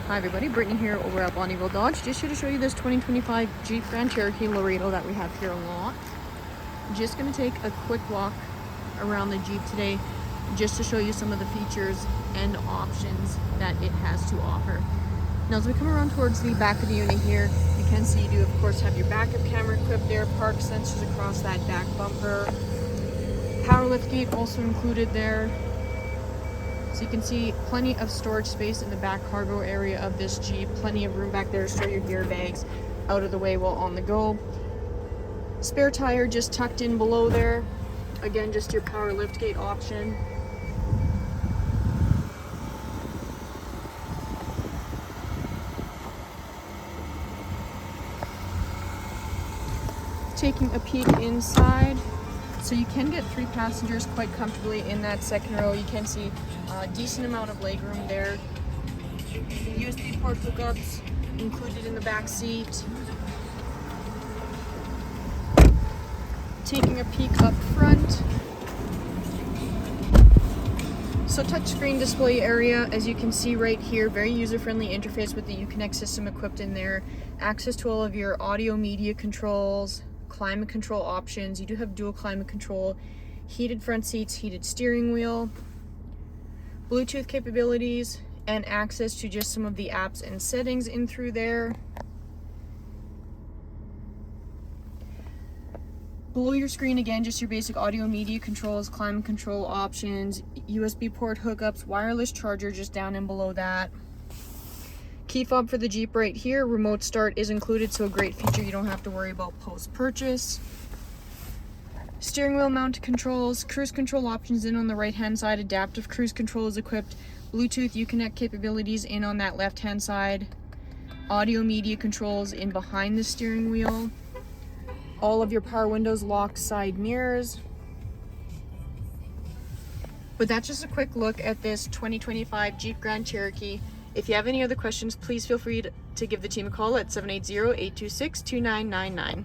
Hi everybody, Brittany here over at Bonnyville Dodge. Just here to show you this 2025 Jeep Grand Cherokee Laredo that we have here on the lot. Just going to take a quick walk around the Jeep today just to show you some of the features and options that it has to offer. Now as we come around towards the back of the unit here, you can see you do of course have your backup camera equipped there, park sensors across that back bumper, power liftgate also included there. So you can see plenty of storage space in the back cargo area of this Jeep. Plenty of room back there to store your gear bags out of the way while on the go. Spare tire just tucked in below there. Again, just your power liftgate option. Taking a peek inside. So you can get 3 passengers quite comfortably in that second row. You can see a decent amount of legroom there. USB port hookups included in the back seat. Taking a peek up front. So touchscreen display area, as you can see right here, very user-friendly interface with the Uconnect system equipped in there. Access to all of your audio media controls, climate control options. You do have dual climate control, heated front seats, heated steering wheel, Bluetooth capabilities, and access to just some of the apps and settings in through there. Below your screen, again, just your basic audio media controls, climate control options, USB port hookups, wireless charger just down and below that. Key fob for the Jeep right here. Remote start is included, so a great feature you don't have to worry about post-purchase. Steering wheel mount controls, cruise control options in on the right-hand side, adaptive cruise control is equipped, Bluetooth Uconnect capabilities in on that left-hand side, audio media controls in behind the steering wheel, all of your power windows, lock side mirrors. But that's just a quick look at this 2025 Jeep Grand Cherokee. If you have any other questions, please feel free to give the team a call at 780-826-2999.